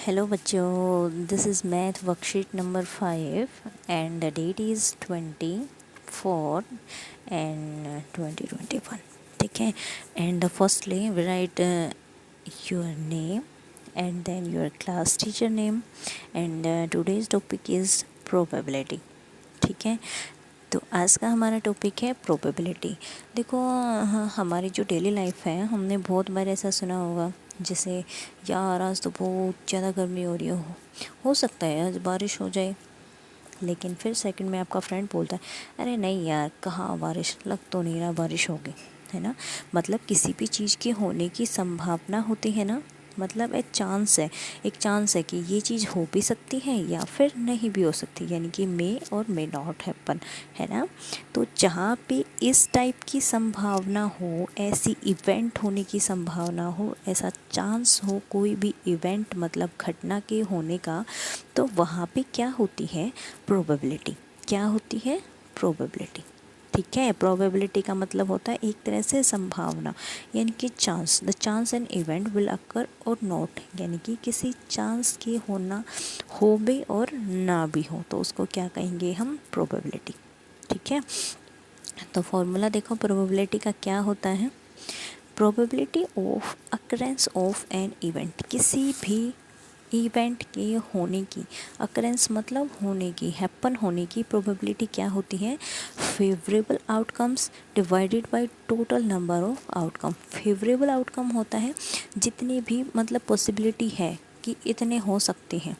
Hello बच्चों, this is math worksheet number 5 and the date is 24 and 2021। ठीक है। And firstly we write your name and then your class teacher name and today's topic is probability. ठीक है। तो आज का हमारा topic है प्रोबेबिलिटी। देखो, हमारी जो डेली लाइफ है, हमने बहुत बार ऐसा सुना होगा जैसे यार आज तो बहुत ज़्यादा गर्मी हो रही हो सकता है आज बारिश हो जाए। लेकिन फिर सेकंड में आपका फ्रेंड बोलता है अरे नहीं यार, कहाँ बारिश, लग तो नहीं रहा बारिश होगी, है ना। मतलब किसी भी चीज़ के होने की संभावना होती है ना, मतलब एक चांस है कि ये चीज़ हो भी सकती है या फिर नहीं भी हो सकती, यानी कि मे और मे नॉट हैपन, है ना। तो जहाँ पे इस टाइप की संभावना हो, ऐसी इवेंट होने की संभावना हो, ऐसा चांस हो कोई भी इवेंट मतलब घटना के होने का, तो वहाँ पे क्या होती है प्रोबेबिलिटी। क्या होती है प्रोबेबिलिटी। ठीक है। प्रोबेबिलिटी का मतलब होता है एक तरह से संभावना, यानी कि chance. The chance an event will occur और नॉट, यानी कि किसी चांस के होना हो भी और ना भी हो, तो उसको क्या कहेंगे हम, प्रोबेबिलिटी। ठीक है। तो फॉर्मूला देखो प्रोबेबिलिटी का क्या होता है। Probability of occurrence of an event, किसी भी इवेंट के होने की, अकरेंस मतलब होने की, हैपन होने की प्रोबेबिलिटी क्या होती है, favourable outcomes divided by total number of outcome. Favourable outcome होता है जितनी भी मतलब पॉसिबिलिटी है कि इतने हो सकते हैं,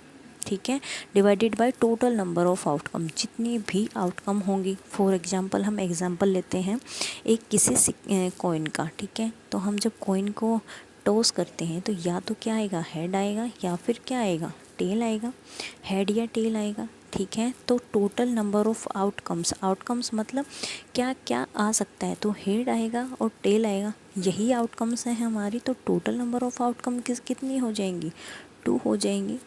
ठीक है, divided by total number of outcome, जितनी भी आउटकम होंगी। फॉर एग्जांपल हम एग्जांपल लेते हैं एक किसी कॉइन का, ठीक है। तो हम जब कॉइन को टॉस करते हैं तो या तो क्या आएगा, हेड आएगा, या फिर क्या आएगा, टेल आएगा, हेड या टेल आएगा। ठीक है। तो टोटल नंबर ऑफ आउटकम्स मतलब क्या क्या आ सकता है, तो हेड आएगा और टेल आएगा, यही आउटकम्स हैं हमारी। तो टोटल नंबर ऑफ आउटकम कितनी हो जाएंगी, 2 हो जाएंगी।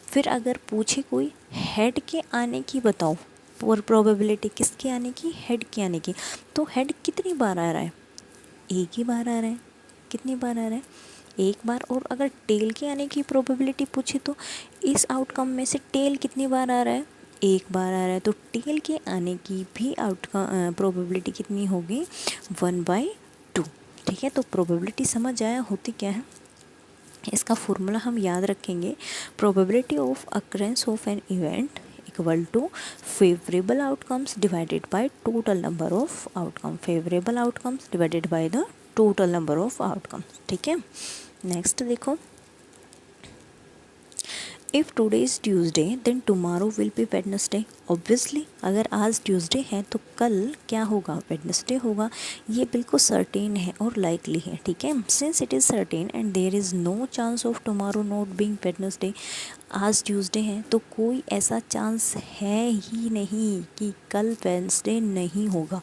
फिर अगर पूछे कोई हेड के आने की बताओ, और प्रोबेबिलिटी किसके आने की, हेड के आने की, तो हेड कितनी बार आ रहा है, एक ही बार आ रहा है। कितनी बार आ रहा है, एक बार। और अगर टेल के आने की प्रोबेबिलिटी पूछे तो इस आउटकम में से टेल कितनी बार आ रहा है, एक बार आ रहा है। तो टेल के आने की भी आउटकम प्रोबेबिलिटी कितनी होगी, 1/2। ठीक है। तो प्रोबेबिलिटी समझ आया होती क्या है, इसका फॉर्मूला हम याद रखेंगे। Probability of occurrence of an event equal to favourable outcomes divided by total number of outcome. Favourable outcomes divided by the total number of outcomes. ठीक है। नेक्स्ट देखो, if today is Tuesday then tomorrow will be Wednesday. Obviously अगर आज Tuesday है तो कल क्या होगा, वेडनेसडे होगा। ये बिल्कुल सर्टेन है और लाइकली है। ठीक है। Since it is certain and there is no chance of tomorrow not being Wednesday, आज ट्यूसडे है तो कोई ऐसा चांस है ही नहीं कि कल वेडनेसडे नहीं होगा।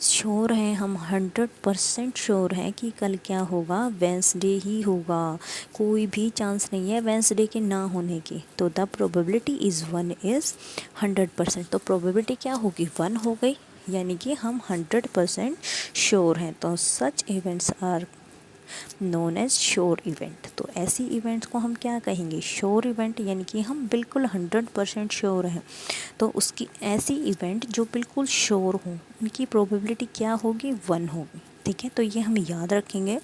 श्योर हैं हम, 100% श्योर हैं कि कल क्या होगा, वेंसडे ही होगा। कोई भी चांस नहीं है वेंसडे के ना होने की। तो द प्रोबेबिलिटी इज़ 1 इज़ 100%। तो प्रोबेबिलिटी क्या होगी, 1 हो गई, यानी कि हम 100% श्योर हैं। तो such events are known as sure event. तो ऐसी इवेंट्स को हम क्या कहेंगे, श्योर इवेंट, यानी कि हम बिल्कुल 100% श्योर हैं। तो उसकी ऐसी इवेंट जो बिल्कुल श्योर हो, उनकी प्रोबेबिलिटी क्या होगी, 1 होगी। ठीक है। तो ये हम याद रखेंगे।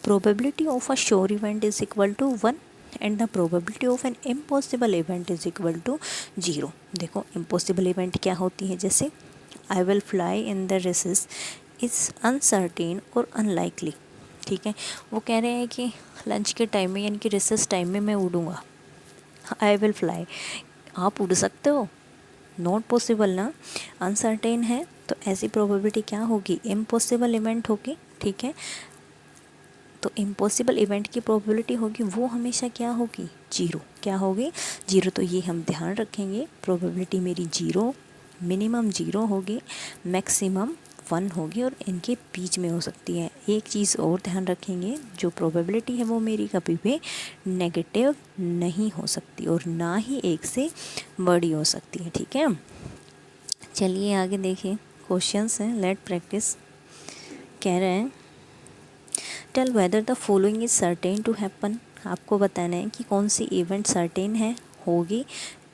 Probability of a sure event is equal to 1 and the probability of an impossible event is equal to 0। देखो इम्पॉसिबल इवेंट क्या होती है, जैसे I will fly in the races is uncertain और अनलाइकली। ठीक है। वो कह रहे हैं कि लंच के टाइम में, यानी कि रिसेस टाइम में मैं उड़ूँगा, आई विल फ्लाई। आप उड़ सकते हो, नॉट पॉसिबल ना, अनसर्टेन है। तो ऐसी प्रोबेबिलिटी क्या होगी, इम्पॉसिबल इवेंट होगी। ठीक है। तो इम्पॉसिबल इवेंट की प्रोबेबिलिटी होगी वो हमेशा क्या होगी, 0। क्या होगी, 0। तो ये हम ध्यान रखेंगे, प्रोबेबिलिटी मेरी 0, मिनिमम 0 होगी, मैक्सिमम 1 होगी, और इनके बीच में हो सकती है। एक चीज़ और ध्यान रखेंगे, जो प्रोबेबिलिटी है वो मेरी कभी भी नेगेटिव नहीं हो सकती और ना ही 1 से बड़ी हो सकती है। ठीक है। चलिए आगे देखिए, क्वेश्चंस हैं, लेट प्रैक्टिस। कह रहे हैं tell whether the following is certain to happen. आपको बताना है कि कौन सी इवेंट सर्टेन है, होगी,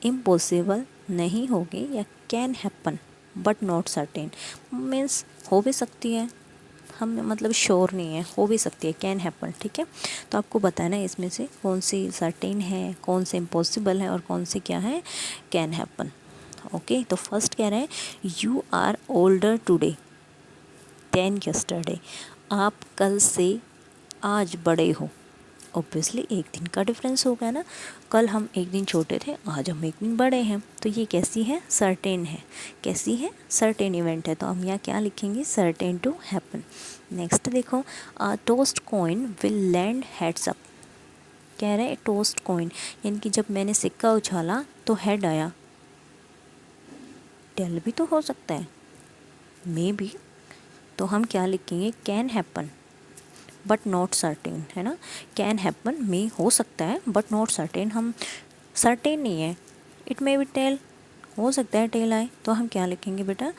इम्पॉसिबल नहीं होगी, या can happen but not certain. Means हो भी सकती है, हम मतलब श्योर नहीं है, हो भी सकती है, कैन हैपन। ठीक है, तो आपको बताना है इसमें से कौन सी सर्टेन है, कौन से इम्पॉसिबल है और कौन सी क्या है, कैन हैपन। ओके, तो फर्स्ट कह रहे हैं you are older today than yesterday. आप कल से आज बड़े हो। ऑब्वियसली एक दिन का डिफरेंस हो गया ना, कल हम एक दिन छोटे थे, आज हम एक दिन बड़े हैं, तो ये कैसी है, सर्टेन है। कैसी है, सर्टेन इवेंट है, तो हम यहाँ क्या लिखेंगे, सर्टेन टू हैपन। नेक्स्ट देखो, toast coin will land heads up. कह रहे हैं टोस्ट कॉइन, यानी कि जब मैंने सिक्का उछाला तो हेड आया। टेल भी तो हो सकता है, मे बी, तो हम क्या लिखेंगे, can happen but not certain, है ना। कैन हैपन में हो सकता है बट नॉट सर्टेन, हम सर्टेन नहीं है, इट मे बी टेल, हो सकता है टेल आए, तो हम क्या लिखेंगे बेटा,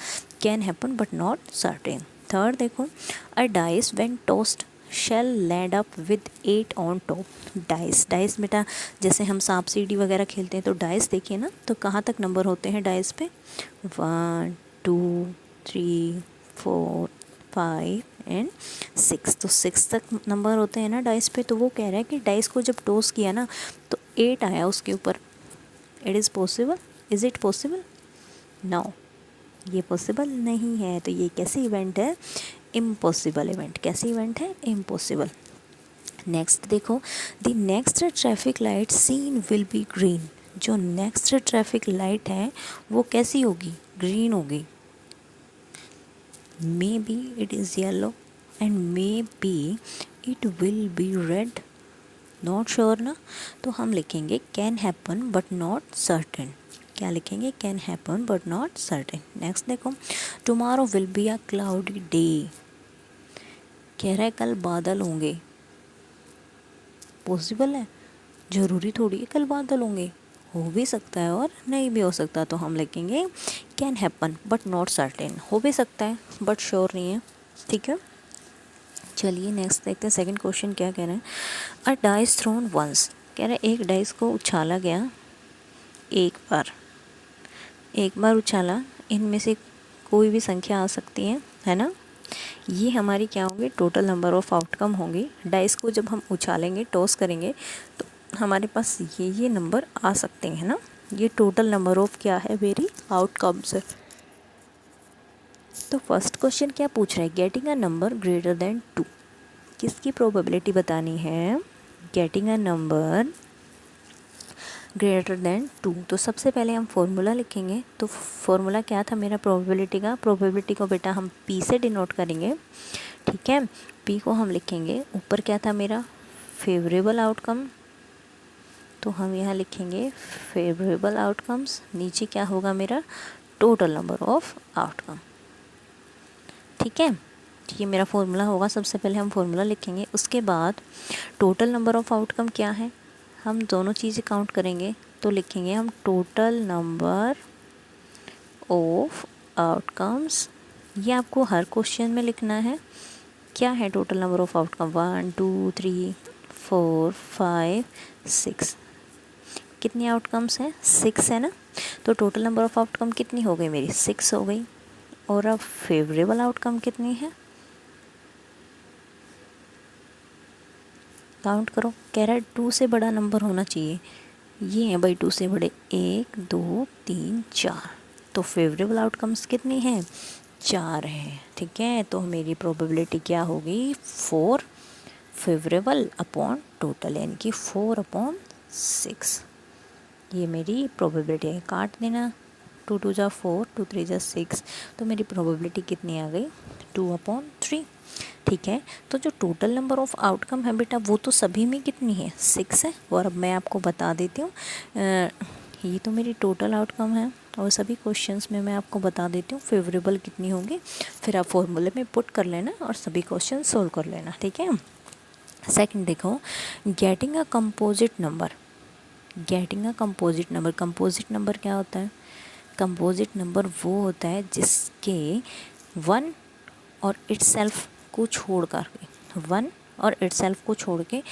can happen but not certain. Third देखो, a dice when tossed shall land up with 8 on top. Dice, dice बेटा जैसे हम सांप सीढ़ी वगैरह खेलते हैं तो डाइस देखिए ना, तो कहाँ तक नंबर होते हैं डाइस पे, 1 2 3 4 5 एंड 6, तो 6 तक नंबर होते हैं ना डाइस पे। तो वो कह रहा है कि डाइस को जब टॉस किया ना तो 8 आया उसके ऊपर। It is possible, is it possible, no, ये पॉसिबल नहीं है। तो ये कैसी इवेंट है, इम्पॉसिबल इवेंट। कैसी इवेंट है, इम्पॉसिबल। नेक्स्ट देखो, the next traffic light seen will be green. जो नेक्स्ट ट्रैफिक लाइट है वो कैसी होगी, ग्रीन होगी। Maybe it is yellow and maybe it will be red, not sure ना, तो हम लिखेंगे can happen but not certain. क्या लिखेंगे, can happen but not certain. Next देखो, tomorrow will be a cloudy day. कह रहा है कल बादल होंगे। पॉसिबल है, ज़रूरी थोड़ी है कल बादल होंगे, हो भी सकता है और नहीं भी हो सकता, तो हम लिखेंगे can happen but not certain. हो भी सकता है बट श्योर नहीं है। ठीक है, चलिए नेक्स्ट देखते हैं। सेकंड क्वेश्चन क्या कह रहे हैं, अ डाइस थ्रोन वंस। कह रहे हैं एक डाइस को उछाला गया एक बार उछाला, इनमें से कोई भी संख्या आ सकती है ना। ये हमारी क्या होगी, टोटल नंबर ऑफ आउटकम होंगी। डाइस को जब हम उछालेंगे, टॉस करेंगे, तो हमारे पास ये नंबर आ सकते हैं ना। ये टोटल नंबर ऑफ क्या है, मेरी आउटकम्स है। तो फर्स्ट क्वेश्चन क्या पूछ रहा है, getting a number greater than 2। किसकी प्रोबेबिलिटी बतानी है, getting a number greater than 2। तो सबसे पहले हम फॉर्मूला लिखेंगे। तो फॉर्मूला क्या था मेरा प्रोबेबिलिटी का, प्रोबेबिलिटी को बेटा हम पी से डिनोट करेंगे। ठीक है, पी को हम लिखेंगे, ऊपर क्या था मेरा, फेवरेबल आउटकम, तो हम यहाँ लिखेंगे फेवरेबल आउटकम्स। नीचे क्या होगा मेरा, टोटल नंबर ऑफ आउटकम। ठीक है, ये मेरा फॉर्मूला होगा। सबसे पहले हम फॉर्मूला लिखेंगे, उसके बाद टोटल नंबर ऑफ आउटकम क्या है, हम दोनों चीज़ें काउंट करेंगे, तो लिखेंगे हम टोटल नंबर ऑफ आउटकम्स। ये आपको हर क्वेश्चन में लिखना है। क्या है टोटल नंबर ऑफ आउटकम, 1 2 3 4 5 6। कितनी आउटकम्स हैं, 6 है ना। तो टोटल नंबर ऑफ आउटकम कितनी हो गई मेरी, 6 हो गई। और अब फेवरेबल आउटकम कितनी है, काउंट करो। कह रहा है 2 से बड़ा नंबर होना चाहिए, ये है भाई 2 से बड़े, 1 2 3 4। तो फेवरेबल आउटकम्स कितनी हैं, 4 हैं। ठीक है, तो मेरी प्रोबेबिलिटी क्या होगी, 4 फेवरेबल अपॉन टोटल, यानी कि 4/6। ये मेरी प्रोबेबिलिटी है। काट देना, 2 2 जा 4, 2 3 जा 6, तो मेरी प्रोबेबिलिटी कितनी आ गई, 2/3। ठीक है, तो जो टोटल नंबर ऑफ आउटकम है बेटा वो तो सभी में कितनी है, 6 है। और अब मैं आपको बता देती हूँ, ये तो मेरी टोटल आउटकम है, और सभी क्वेश्चंस में मैं आपको बता देती हूँ फेवरेबल कितनी होंगी। फिर आप फॉर्मूले में पुट कर लेना और सभी क्वेश्चन सोल्व कर लेना। ठीक है, सेकंड देखो, getting a composite number. Getting a composite number, composite number क्या होता है, कंपोजिट नंबर वो होता है जिसके 1 और इटसेल्फ को छोड़ कर के, 1 और इटसेल्फ को छोड़ के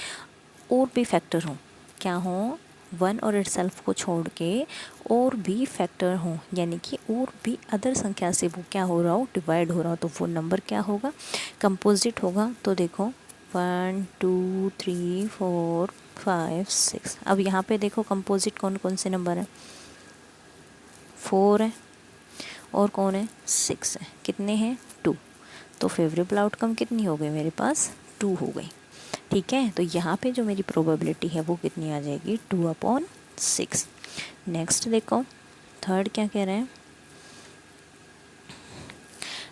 और भी फैक्टर हों, क्या हों, वन और इटसेल्फ को छोड़ के और भी फैक्टर हों, यानी कि और भी अदर संख्या से वो क्या हो रहा हो, डिवाइड हो रहा हो, तो वो नंबर क्या होगा, कंपोजिट होगा। तो देखो 1 2 3 4 5 6। अब यहाँ पे देखो कंपोजिट कौन कौन से नंबर हैं, 4 है और कौन है, 6 है। कितने हैं, 2। तो फेवरेबल आउटकम कितनी हो गई मेरे पास, 2 हो गई। ठीक है, तो यहाँ पे जो मेरी प्रोबेबिलिटी है वो कितनी आ जाएगी, 2/6। नेक्स्ट देखो थर्ड क्या कह रहे हैं,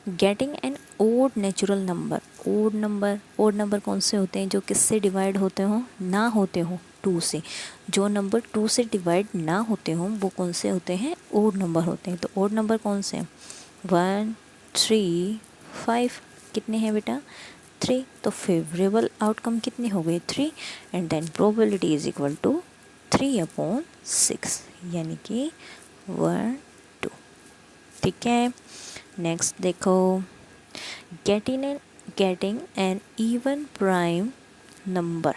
getting an odd natural number. Odd number कौन से होते हैं, जो किससे डिवाइड होते हो, ना होते हो, 2 से। जो नंबर 2 से डिवाइड ना होते हों वो कौन से होते हैं, ओड नंबर होते हैं। तो ओड नंबर कौन से हैं, 1 3 5। कितने हैं बेटा, 3। तो फेवरेबल आउटकम कितनी हो गई, 3। And then probability is equal to 3/6, यानी कि 1 2। ठीक है, नेक्स्ट देखो, getting an even prime number,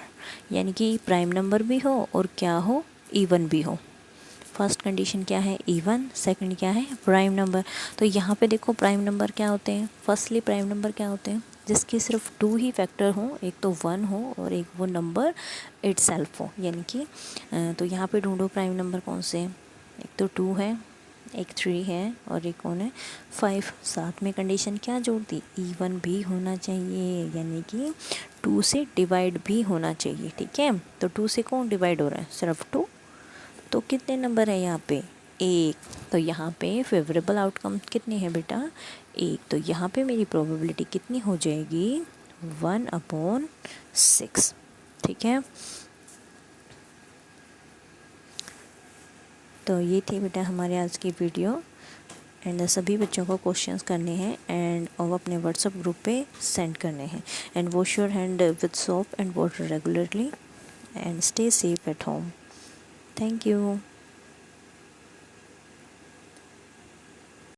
यानी कि प्राइम नंबर भी हो और क्या हो, इवन भी हो। फर्स्ट कंडीशन क्या है, इवन, सेकंड क्या है, प्राइम नंबर। तो यहाँ पे देखो प्राइम नंबर क्या होते हैं, फर्स्टली प्राइम नंबर क्या होते हैं, जिसकी सिर्फ 2 ही फैक्टर हो, एक तो 1 हो और एक वो नंबर इटसेल्फ हो, यानी कि तो यहाँ पे ढूंढो प्राइम नंबर कौन से हैं, एक तो 2 है, एक 3 है और एक कौन है, 5। साथ में कंडीशन क्या जोड़ दी, इवन भी होना चाहिए, यानी कि 2 से डिवाइड भी होना चाहिए। ठीक है, तो 2 से कौन डिवाइड हो रहा है, सिर्फ 2। तो कितने नंबर है यहाँ पे, 1। तो यहाँ पे फेवरेबल आउटकम कितनी है बेटा, 1। तो यहाँ पे मेरी प्रोबेबिलिटी कितनी हो जाएगी, 1/6। ठीक है, तो ये थी बेटा हमारे आज की वीडियो। एंड सभी बच्चों को क्वेश्चंस करने हैं एंड और अपने व्हाट्सएप ग्रुप पे सेंड करने हैं। And wash your hand with soap and water regularly and stay safe at home. Thank you.